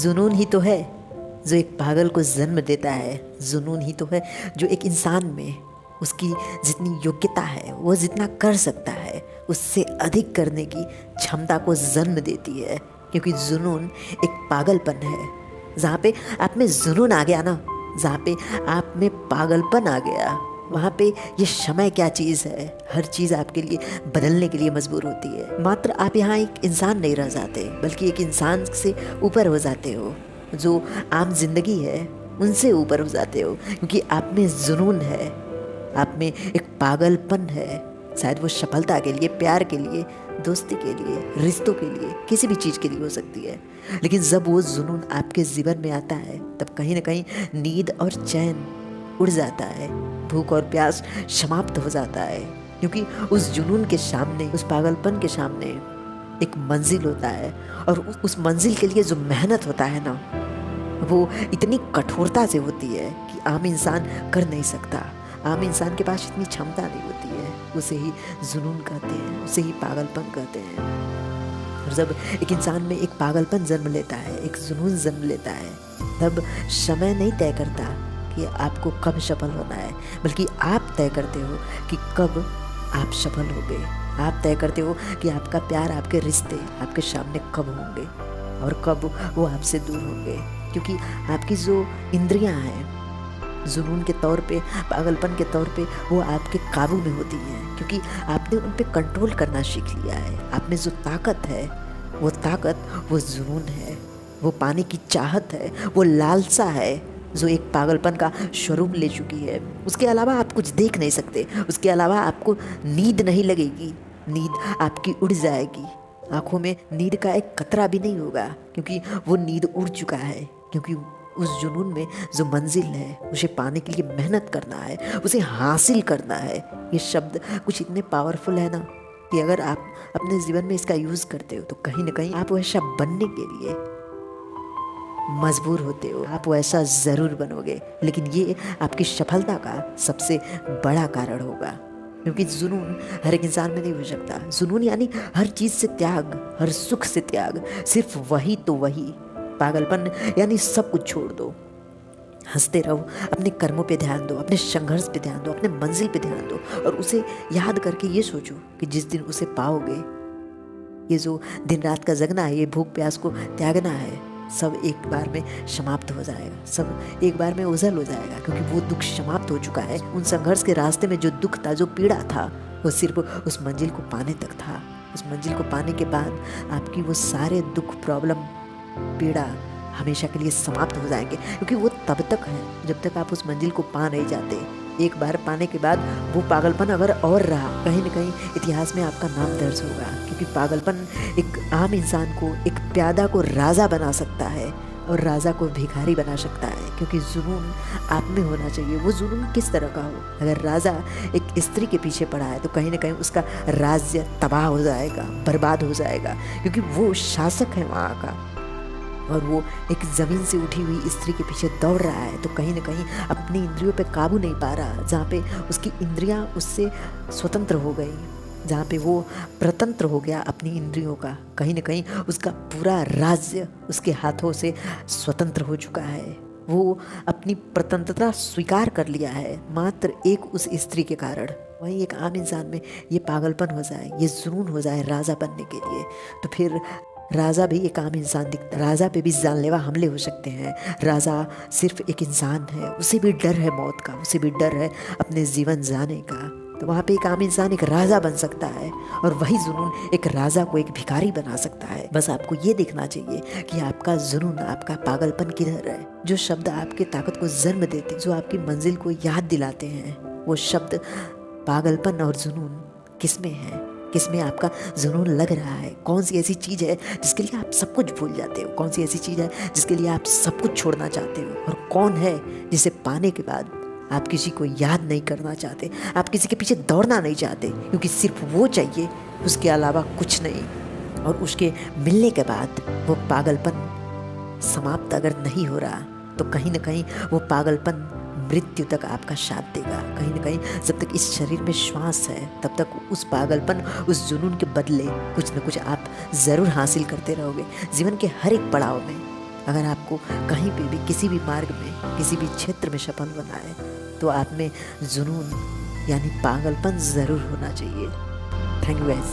जुनून ही तो है जो एक पागल को जन्म देता है। जुनून ही तो है जो एक इंसान में उसकी जितनी योग्यता है, वो जितना कर सकता है, उससे अधिक करने की क्षमता को जन्म देती है। क्योंकि जुनून एक पागलपन है। जहाँ पे आप में जुनून आ गया ना, जहाँ पे आप में पागलपन आ गया, वहाँ पे ये समय क्या चीज़ है। हर चीज़ आपके लिए बदलने के लिए मजबूर होती है। मात्र आप यहाँ एक इंसान नहीं रह जाते, बल्कि एक इंसान से ऊपर हो जाते हो। जो आम जिंदगी है उनसे ऊपर हो जाते हो, क्योंकि आप में जुनून है, आप में एक पागलपन है। शायद वो सफलता के लिए, प्यार के लिए, दोस्ती के लिए, रिश्तों के लिए, किसी भी चीज़ के लिए हो सकती है। लेकिन जब वो जुनून आपके जीवन में आता है, तब कहीं ना कहीं नींद और चैन उड़ जाता है, भूख और प्यास समाप्त हो जाता है। क्योंकि उस जुनून के सामने, उस पागलपन के सामने एक मंजिल होता है, और उस मंजिल के लिए जो मेहनत होता है ना, वो इतनी कठोरता से होती है कि आम इंसान कर नहीं सकता। आम इंसान के पास इतनी क्षमता नहीं होती है। उसे ही जुनून कहते हैं, उसे ही पागलपन कहते हैं। और जब एक इंसान में एक पागलपन जन्म लेता है, एक जुनून जन्म लेता है, तब समय नहीं तय करता कि आपको कब सफल होना है, बल्कि आप तय करते हो कि कब आप सफल होंगे। आप तय करते हो कि आपका प्यार, आपके रिश्ते आपके सामने कब होंगे और कब वो आपसे दूर होंगे। क्योंकि आपकी जो इंद्रियां हैं, जुनून के तौर पे, पागलपन के तौर पे, वो आपके काबू में होती हैं। क्योंकि आपने उन पे कंट्रोल करना सीख लिया है। आप में जो ताकत है, वो ताकत, वो जुनून है, वो पाने की चाहत है, वो लालसा है, जो एक पागलपन का स्वरूप ले चुकी है। उसके अलावा आप कुछ देख नहीं सकते, उसके अलावा आपको नींद नहीं लगेगी, नींद आपकी उड़ जाएगी। आंखों में नींद का एक कतरा भी नहीं होगा, क्योंकि वो नींद उड़ चुका है। क्योंकि उस जुनून में जो मंजिल है, उसे पाने के लिए मेहनत करना है, उसे हासिल करना है। ये शब्द कुछ इतने पावरफुल है ना, कि अगर आप अपने जीवन में इसका यूज़ करते हो, तो कहीं ना कहीं आप वैसा बनने के लिए मजबूर होते हो। आप वैसा ज़रूर बनोगे, लेकिन ये आपकी सफलता का सबसे बड़ा कारण होगा। क्योंकि जुनून हर एक इंसान में नहीं हो सकता। जुनून यानी हर चीज़ से त्याग, हर सुख से त्याग, सिर्फ वही तो वही। पागलपन यानी सब कुछ छोड़ दो, हंसते रहो, अपने कर्मों पे ध्यान दो, अपने संघर्ष पे ध्यान दो, अपने मंजिल पे ध्यान दो, और उसे याद करके ये सोचो कि जिस दिन उसे पाओगे, ये जो दिन रात का जगना है, ये भूख प्यास को त्यागना है, सब एक बार में समाप्त हो जाएगा, सब एक बार में ओझल हो जाएगा। क्योंकि वो दुख समाप्त हो चुका है। उन संघर्ष के रास्ते में जो दुख था, जो पीड़ा था, वो सिर्फ उस मंजिल को पाने तक था। उस मंजिल को पाने के बाद आपकी वो सारे दुख, प्रॉब्लम, पीड़ा हमेशा के लिए समाप्त हो जाएंगे। क्योंकि वो तब तक है जब तक आप उस मंजिल को पा नहीं जाते। एक बार पाने के बाद वो पागलपन अगर और रहा, कहीं ना कहीं इतिहास में आपका नाम दर्ज होगा। क्योंकि पागलपन एक आम इंसान को, एक प्यादा को राजा बना सकता है, और राजा को भिखारी बना सकता है। क्योंकि जुनून आप में होना चाहिए। वो जुनून किस तरह का हो? अगर राजा एक स्त्री के पीछे पड़ा है, तो कहीं ना कहीं उसका राज्य तबाह हो जाएगा, बर्बाद हो जाएगा। क्योंकि वो शासक है वहाँ का, और वो एक ज़मीन से उठी हुई स्त्री के पीछे दौड़ रहा है, तो कहीं ना कहीं अपनी इंद्रियों पे काबू नहीं पा रहा। जहाँ पे उसकी इंद्रियाँ उससे स्वतंत्र हो गई, जहाँ पे वो प्रतंत्र हो गया अपनी इंद्रियों का, कहीं ना कहीं उसका पूरा राज्य उसके हाथों से स्वतंत्र हो चुका है। वो अपनी प्रतंत्रता स्वीकार कर लिया है, मात्र एक उस स्त्री के कारण। वहीं एक आम इंसान में ये पागलपन हो जाए, ये जुनून हो जाए राजा बनने के लिए, तो फिर राजा भी एक आम इंसान दिखता है। राजा पे भी जानलेवा हमले हो सकते हैं। राजा सिर्फ एक इंसान है, उसे भी डर है मौत का, उसे भी डर है अपने जीवन जाने का। तो वहाँ पे एक आम इंसान एक राजा बन सकता है, और वही जुनून एक राजा को एक भिखारी बना सकता है। बस आपको ये देखना चाहिए कि आपका जुनून, आपका पागलपन किधर है। जो शब्द आपके ताकत को जन्म देते, जो आपकी मंजिल को याद दिलाते हैं, वो शब्द पागलपन और जुनून किसमें है? किसमें आपका जुनून लग रहा है? कौन सी ऐसी चीज़ है जिसके लिए आप सब कुछ भूल जाते हो? कौन सी ऐसी चीज़ है जिसके लिए आप सब कुछ छोड़ना चाहते हो? और कौन है जिसे पाने के बाद आप किसी को याद नहीं करना चाहते, आप किसी के पीछे दौड़ना नहीं चाहते, क्योंकि सिर्फ वो चाहिए, उसके अलावा कुछ नहीं। और उसके मिलने के बाद वो पागलपन समाप्त अगर नहीं हो रहा, तो कहीं ना कहीं वो पागलपन मृत्यु तक आपका साथ देगा। कहीं ना कहीं जब तक इस शरीर में श्वास है, तब तक उस पागलपन, उस जुनून के बदले कुछ न कुछ आप ज़रूर हासिल करते रहोगे। जीवन के हर एक पड़ाव में अगर आपको कहीं पे भी किसी भी मार्ग में किसी भी क्षेत्र में सफल होना है तो आप में जुनून यानी पागलपन ज़रूर होना चाहिए। Thank you guys.